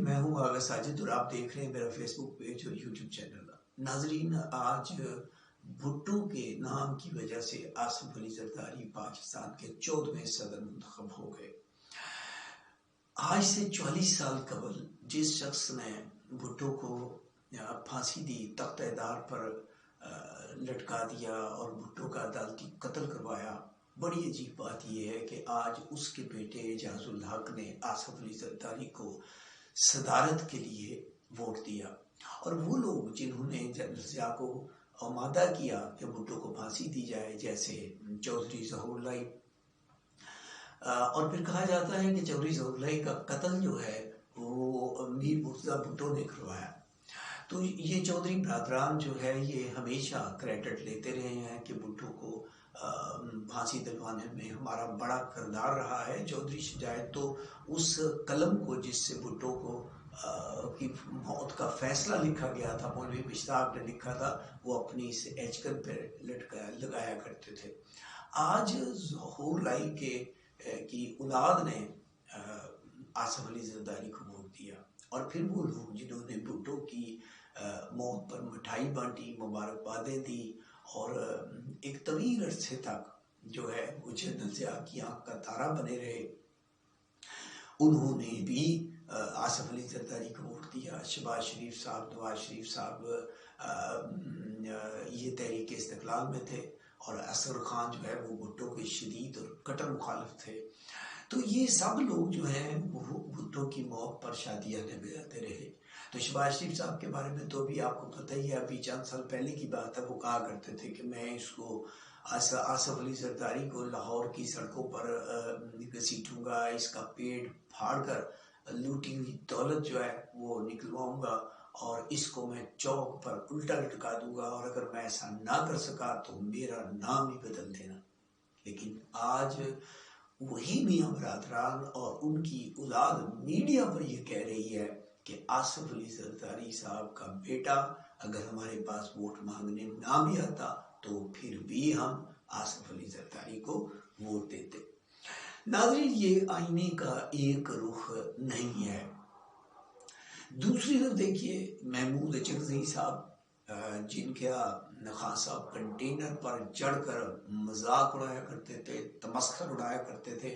ناظرین، میں ہوں آغا ساجد اور آپ دیکھ رہے ہیں میرا فیس بک پیج اور یوٹیوب چینل۔ ناظرین، آج بھٹو کے نام کی وجہ سے آصف علی زرداری پاکستان کے 14ویں صدر منتخب ہو گئے۔ آج سے 44 سال قبل جس شخص نے بھٹو کو پھانسی دی، تختہ دار پر لٹکا دیا اور بھٹو کا عدالتی قتل کروایا، بڑی عجیب بات یہ ہے کہ آج اس کے بیٹے اعجاز الحق نے آصف علی زرداری کو صدارت کے لیے ووٹ دیا، اور وہ لوگ جنہوں نے ضیاء کو آمادہ کیا کہ بھٹو کو پھانسی دی جائے، جیسے چودھری ظہور اللہ، اور پھر کہا جاتا ہے کہ چودھری ظہور اللہ کا قتل جو ہے وہ میر مرتضیٰ بھٹو نے کروایا۔ تو یہ چودھری برادران جو ہے یہ ہمیشہ کریڈٹ لیتے رہے ہیں کہ بھٹو کو پھانسی دلوانے میں ہمارا بڑا کردار رہا ہے۔ چودھری شجاعت تو اس قلم کو جس سے بھٹو کو کی موت کا فیصلہ لکھا گیا تھا، مولوی مشتاق نے لکھا تھا، وہ اپنی اس ایچکن پہ لگایا کرتے تھے۔ آج ظہور لائی کی اولاد نے آصف علی زرداری کو ووٹ دیا، اور پھر وہ لوگ جنہوں نے بھٹو کی موت پر مٹھائی بانٹی، مبارکبادیں دی، اور ایک طویل عرصے تک جو ہے وہ جنرل ضیاء کی آنکھ کا تارا بنے رہے، انہوں نے بھی آصف علی زرداری کو ووٹ دیا۔ شہباز شریف صاحب، نواز شریف صاحب یہ تحریک استقلال میں تھے، اور اصغر خان جو ہے وہ بھٹو کے شدید اور کٹر مخالف تھے۔ تو یہ سب لوگ جو ہیں وہ بھٹو کی موت پر شادیاں بجاتے رہے۔ تو شہباز شریف صاحب کے بارے میں تو بھی آپ کو پتہ ہی ہے، ابھی چند سال پہلے کی بات ہے، وہ کہا کرتے تھے کہ میں اس کو آصف علی زرداری کو لاہور کی سڑکوں پر گھسیٹوں گا، اس کا پیٹ پھاڑ کر لوٹی ہوئی دولت جو ہے وہ نکلواؤں گا، اور اس کو میں چوک پر الٹا لٹکا دوں گا، اور اگر میں ایسا نہ کر سکا تو میرا نام ہی بدل دینا۔ لیکن آج وہی میاں برادران اور ان کی اولاد میڈیا پر یہ کہہ رہی ہے کہ آصف علی زرداری صاحب کا بیٹا اگر ہمارے پاس ووٹ مانگنے نہ بھی آتا تو پھر بھی ہم آصف علی زرداری کو ووٹ دیتے۔ ناظرین، یہ آئینے کا ایک رخ نہیں ہے۔ دوسری طرف دیکھیے محمود اچکزئی صاحب، جن کا خان صاحب کنٹینر پر چڑھ کر مذاق اڑایا کرتے تھے، تمسخر اڑایا کرتے تھے،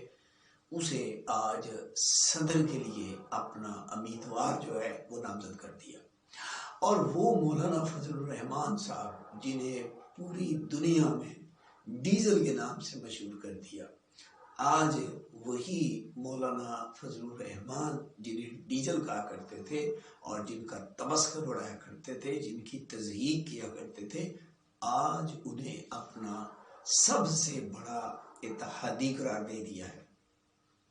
اسے آج صدر کے لیے اپنا امیدوار جو ہے وہ نامزد کر دیا۔ اور وہ مولانا فضل الرحمان صاحب، جنہیں پوری دنیا میں ڈیزل کے نام سے مشہور کر دیا، آج وہی مولانا فضل الرحمان جنہیں ڈیزل کہا کرتے تھے اور جن کا تمسخر اڑایا کرتے تھے، جن کی تضحیق کیا کرتے تھے، آج انہیں اپنا سب سے بڑا اتحادی قرار دے دیا ہے۔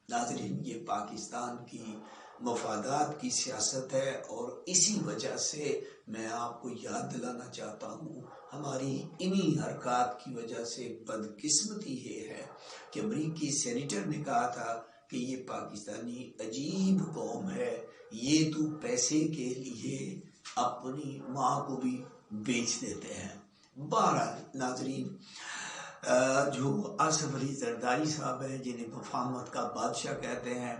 ناظرین، یہ پاکستان کی مفادات کی سیاست ہے، اور اسی وجہ سے میں آپ کو یاد دلانا چاہتا ہوں، ہماری انہی حرکات کی وجہ سے بدقسمتی یہ ہے کہ امریکی سینیٹر نے کہا تھا کہ یہ پاکستانی عجیب قوم ہے، یہ تو پیسے کے لیے اپنی ماں کو بھی بیچ دیتے ہیں۔ بہرحال ناظرین، جو آصف علی زرداری صاحب ہیں، جنہیں مفاہمت کا بادشاہ کہتے ہیں،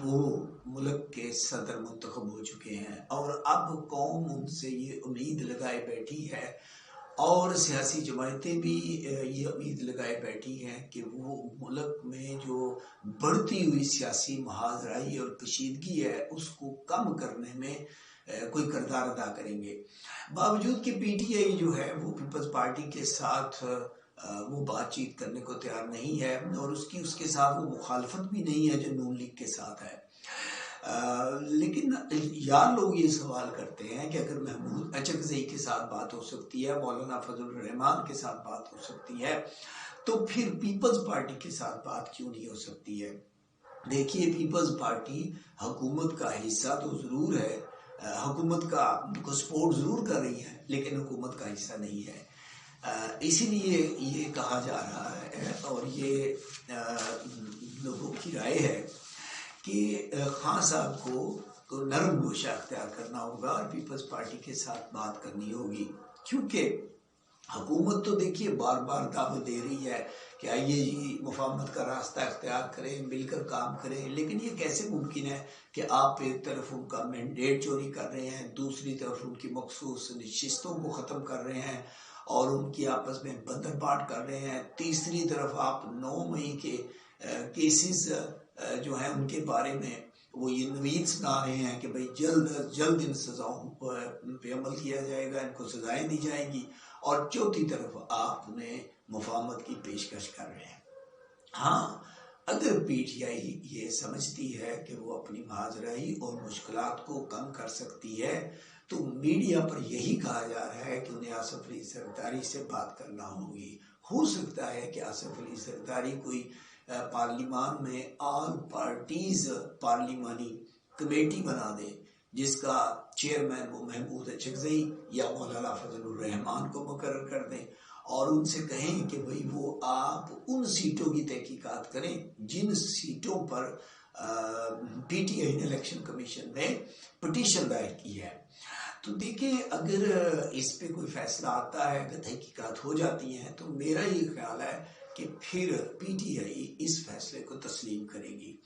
وہ ملک کے صدر منتخب ہو چکے ہیں، اور اب قوم ان سے یہ امید لگائے بیٹھی ہے، اور سیاسی جماعتیں بھی یہ امید لگائے بیٹھی ہیں کہ وہ ملک میں جو بڑھتی ہوئی سیاسی مہاجرائی اور کشیدگی ہے اس کو کم کرنے میں کوئی کردار ادا کریں گے۔ باوجود کہ پی ٹی آئی جو ہے وہ پیپلز پارٹی کے ساتھ وہ بات چیت کرنے کو تیار نہیں ہے، اور اس کے ساتھ وہ مخالفت بھی نہیں ہے جو نون لیگ کے ساتھ ہے، لیکن یار لوگ یہ سوال کرتے ہیں کہ اگر محمود اچکزئی کے ساتھ بات ہو سکتی ہے، مولانا فضل الرحمان کے ساتھ بات ہو سکتی ہے، تو پھر پیپلز پارٹی کے ساتھ بات کیوں نہیں ہو سکتی ہے؟ دیکھیے، پیپلز پارٹی حکومت کا حصہ تو ضرور ہے، حکومت کو سپورٹ ضرور کر رہی ہے، لیکن حکومت کا حصہ نہیں ہے۔ اسی لیے یہ کہا جا رہا ہے، اور یہ لوگوں کی رائے ہے کہ خان صاحب کو نرم گوشہ اختیار کرنا ہوگا اور پیپلز پارٹی کے ساتھ بات کرنی ہوگی، کیونکہ حکومت تو دیکھیے بار بار دعوت دے رہی ہے کہ آئیے جی مفاہمت کا راستہ اختیار کریں، مل کر کام کریں، لیکن یہ کیسے ممکن ہے کہ آپ ایک طرف ان کا مینڈیٹ چوری کر رہے ہیں، دوسری طرف ان کی مخصوص نشستوں کو ختم کر رہے ہیں اور ان کی آپس میں بندر بانٹ کر رہے ہیں، تیسری طرف آپ 9 مئی کے کیسز جو ہیں ان کے بارے میں وہ یہ نوید سنا رہے ہیں کہ بھئی جلد از جلد ان سزاؤں پہ عمل کیا جائے گا، ان کو سزائیں دی جائیں گی، اور چوتھی طرف آپ نے مفاہمت کی پیشکش کر رہے ہیں۔ ہاں، اگر پی ٹی آئی یہ سمجھتی ہے کہ وہ اپنی معذرائی اور مشکلات کو کم کر سکتی ہے تو میڈیا پر یہی کہا جا رہا ہے کہ انہیں آصف علی زرداری سے بات کرنا ہوگی۔ ہو سکتا ہے کہ آصف علی زرداری کوئی پارلیمان میں آل پارٹیز پارلیمانی کمیٹی بنا دے جس کا چیئرمین وہ محمود اچکزئی یا مولانا فضل الرحمان کو مقرر کر دیں اور ان سے کہیں کہ بھئی وہ آپ ان سیٹوں کی تحقیقات کریں جن سیٹوں پر پی ٹی آئی نے الیکشن کمیشن میں پٹیشن دائر کی ہے۔ تو دیکھیں اگر اس پہ کوئی فیصلہ آتا ہے، اگر تحقیقات ہو جاتی ہیں تو میرا یہ خیال ہے کہ پھر پی ٹی آئی اس فیصلے کو تسلیم کرے گی،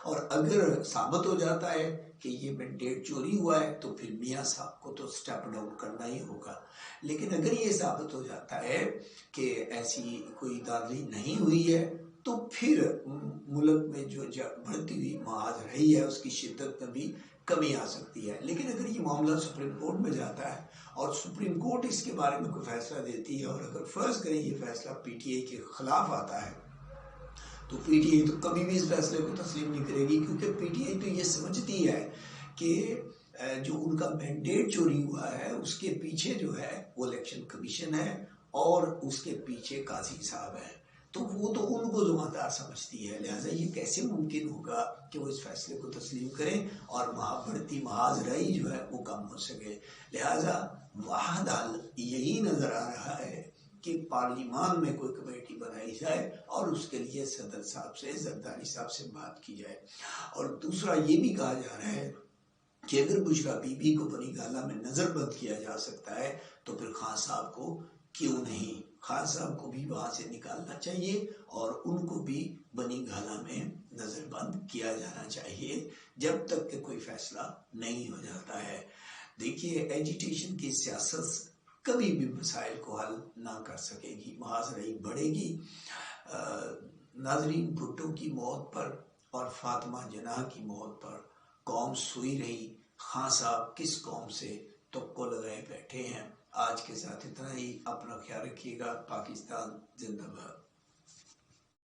اور اگر ثابت ہو جاتا ہے کہ یہ مینڈیٹ چوری ہوا ہے تو پھر میاں صاحب کو تو سٹیپ ڈاؤن کرنا ہی ہوگا۔ لیکن اگر یہ ثابت ہو جاتا ہے کہ ایسی کوئی دھاندلی نہیں ہوئی ہے تو پھر ملک میں جو بڑھتی ہوئی معاذ رہی ہے اس کی شدت میں بھی کمی آ سکتی ہے۔ لیکن اگر یہ معاملہ سپریم کورٹ میں جاتا ہے اور سپریم کورٹ اس کے بارے میں کوئی فیصلہ دیتی ہے اور اگر فرض کریں یہ فیصلہ پی ٹی آئی کے خلاف آتا ہے تو پی ٹی آئی تو کبھی بھی اس فیصلے کو تسلیم نہیں کرے گی، کیونکہ پی ٹی آئی تو یہ سمجھتی ہے کہ جو ان کا مینڈیٹ چوری ہوا ہے اس کے پیچھے جو ہے وہ الیکشن کمیشن ہے اور اس کے پیچھے قاضی صاحب ہیں، تو وہ تو ان کو ذمہ دار سمجھتی ہے، لہٰذا یہ کیسے ممکن ہوگا کہ وہ اس فیصلے کو تسلیم کریں اور بڑھتی محاذ رہی جو ہے وہ کم ہو سکے۔ لہٰذا واحد حل یہی نظر آ رہا ہے کہ پارلیمان میں کوئی کمیٹی بنائی جائے اور اس کے لیے صدر صاحب سے، زرداری صاحب سے بات کی جائے، اور دوسرا یہ بھی کہا جا رہا ہے کہ اگر بشریٰ بی بی کو بنی گالہ میں نظر بند کیا جا سکتا ہے تو پھر خان صاحب کو کیوں نہیں، خان صاحب کو بھی وہاں سے نکالنا چاہیے اور ان کو بھی بنی گالہ میں نظر بند کیا جانا چاہیے جب تک کہ کوئی فیصلہ نہیں ہو جاتا ہے۔ دیکھیے ایجیٹیشن کی سیاست کبھی بھی مسائل کو حل نہ کر سکے گی، محاذ رہی بڑھے گی۔ ناظرین، بھٹو کی موت پر اور فاطمہ جناح کی موت پر قوم سوئی رہی، خان صاحب کس قوم سے توقع لگائے بیٹھے ہیں۔ آج کے ساتھ اتنا ہی، اپنا خیال رکھیے گا۔ پاکستان زندہ باد۔